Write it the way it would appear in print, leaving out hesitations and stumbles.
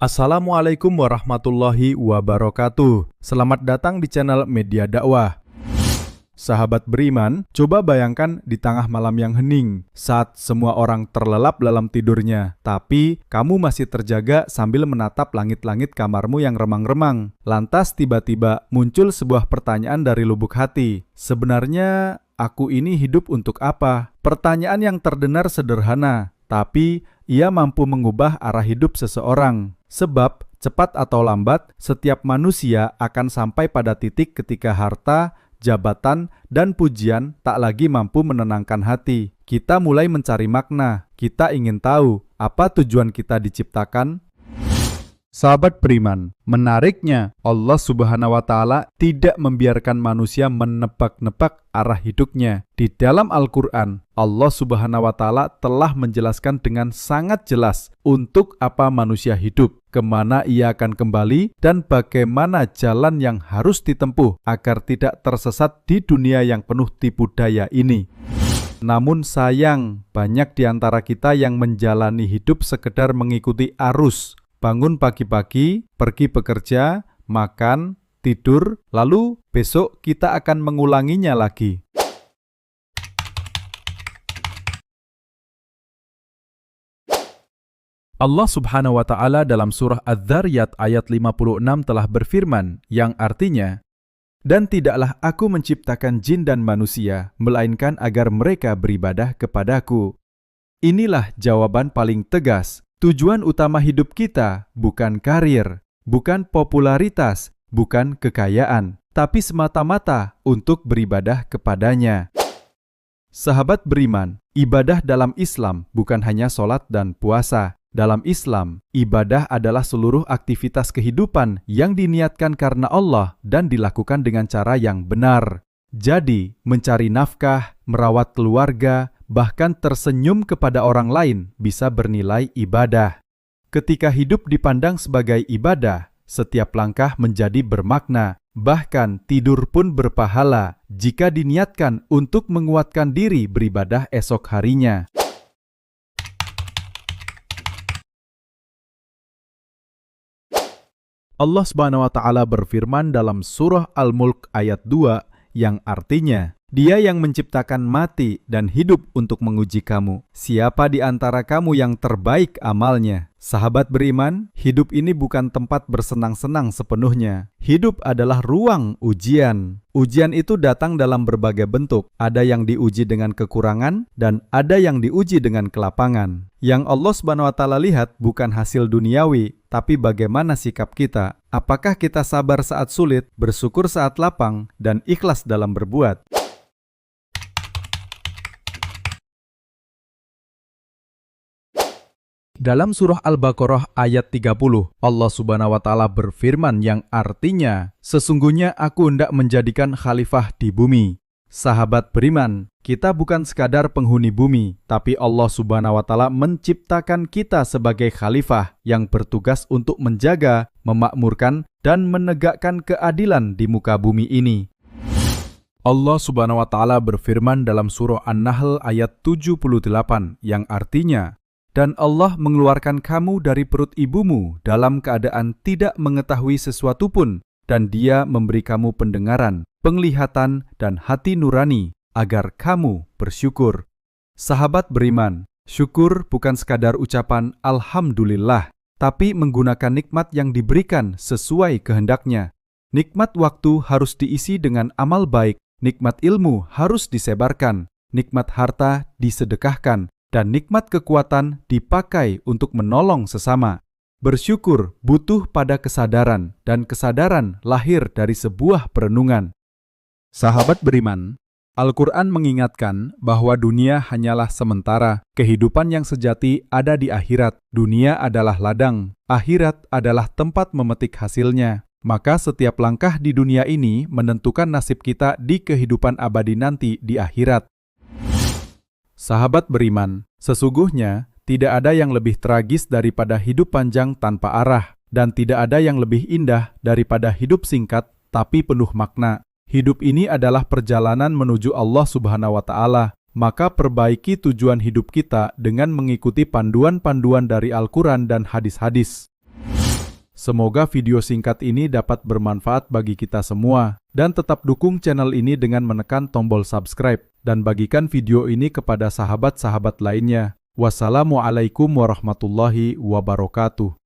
Assalamualaikum warahmatullahi wabarakatuh. Selamat datang di channel Media Dakwah. Sahabat beriman, coba bayangkan di tengah malam yang hening, saat semua orang terlelap dalam tidurnya, tapi kamu masih terjaga sambil menatap langit-langit kamarmu yang remang-remang. Lantas tiba-tiba muncul sebuah pertanyaan dari lubuk hati. Sebenarnya, aku ini hidup untuk apa? Pertanyaan yang terdengar sederhana, tapi ia mampu mengubah arah hidup seseorang. Sebab, cepat atau lambat, setiap manusia akan sampai pada titik ketika harta, jabatan, dan pujian tak lagi mampu menenangkan hati. Kita mulai mencari makna. Kita ingin tahu apa tujuan kita diciptakan. Sahabat beriman, menariknya Allah Subhanahu wa Ta'ala tidak membiarkan manusia menebak-nebak arah hidupnya. Di dalam Al-Quran, Allah Subhanahu wa Ta'ala telah menjelaskan dengan sangat jelas untuk apa manusia hidup, kemana ia akan kembali, dan bagaimana jalan yang harus ditempuh agar tidak tersesat di dunia yang penuh tipu daya ini. Namun sayang, banyak di antara kita yang menjalani hidup sekedar mengikuti arus. Bangun pagi-pagi, pergi bekerja, makan, tidur, lalu besok kita akan mengulanginya lagi. Allah Subhanahu wa Ta'ala dalam surah Adz-Dzariyat ayat 56 telah berfirman, yang artinya, "Dan tidaklah aku menciptakan jin dan manusia, melainkan agar mereka beribadah kepadaku." Inilah jawaban paling tegas. Tujuan utama hidup kita bukan karir, bukan popularitas, bukan kekayaan, tapi semata-mata untuk beribadah kepadanya. Sahabat beriman, ibadah dalam Islam bukan hanya sholat dan puasa. Dalam Islam, ibadah adalah seluruh aktivitas kehidupan yang diniatkan karena Allah dan dilakukan dengan cara yang benar. Jadi, mencari nafkah, merawat keluarga, bahkan tersenyum kepada orang lain bisa bernilai ibadah. Ketika hidup dipandang sebagai ibadah, setiap langkah menjadi bermakna. Bahkan tidur pun berpahala jika diniatkan untuk menguatkan diri beribadah esok harinya. Allah Subhanahu wa Ta'ala berfirman dalam surah Al-Mulk ayat 2 yang artinya, Dia yang menciptakan mati dan hidup untuk menguji kamu. Siapa di antara kamu yang terbaik amalnya? Sahabat beriman, hidup ini bukan tempat bersenang-senang sepenuhnya. Hidup adalah ruang ujian. Ujian itu datang dalam berbagai bentuk. Ada yang diuji dengan kekurangan dan ada yang diuji dengan kelapangan. Yang Allah Subhanahu wa Ta'ala lihat bukan hasil duniawi, tapi bagaimana sikap kita. Apakah kita sabar saat sulit, bersyukur saat lapang, dan ikhlas dalam berbuat? Dalam surah Al-Baqarah ayat 30, Allah Subhanahu wa Ta'ala berfirman yang artinya, "Sesungguhnya aku hendak menjadikan khalifah di bumi." Sahabat beriman, kita bukan sekadar penghuni bumi, tapi Allah Subhanahu wa Ta'ala menciptakan kita sebagai khalifah yang bertugas untuk menjaga, memakmurkan, dan menegakkan keadilan di muka bumi ini. Allah Subhanahu wa Ta'ala berfirman dalam surah An-Nahl ayat 78 yang artinya, "Dan Allah mengeluarkan kamu dari perut ibumu dalam keadaan tidak mengetahui sesuatu pun, dan Dia memberi kamu pendengaran, penglihatan, dan hati nurani, agar kamu bersyukur." Sahabat beriman, syukur bukan sekadar ucapan Alhamdulillah, tapi menggunakan nikmat yang diberikan sesuai kehendaknya. Nikmat waktu harus diisi dengan amal baik, nikmat ilmu harus disebarkan, nikmat harta disedekahkan, dan nikmat kekuatan dipakai untuk menolong sesama. Bersyukur butuh pada kesadaran, dan kesadaran lahir dari sebuah perenungan. Sahabat beriman, Al-Quran mengingatkan bahwa dunia hanyalah sementara. Kehidupan yang sejati ada di akhirat. Dunia adalah ladang, akhirat adalah tempat memetik hasilnya. Maka setiap langkah di dunia ini menentukan nasib kita di kehidupan abadi nanti di akhirat. Sahabat beriman, sesungguhnya tidak ada yang lebih tragis daripada hidup panjang tanpa arah, dan tidak ada yang lebih indah daripada hidup singkat tapi penuh makna. Hidup ini adalah perjalanan menuju Allah Subhanahu wa Ta'ala. Maka perbaiki tujuan hidup kita dengan mengikuti panduan-panduan dari Al-Quran dan hadis-hadis. Semoga video singkat ini dapat bermanfaat bagi kita semua. Dan tetap dukung channel ini dengan menekan tombol subscribe. Dan bagikan video ini kepada sahabat-sahabat lainnya. Wassalamualaikum warahmatullahi wabarakatuh.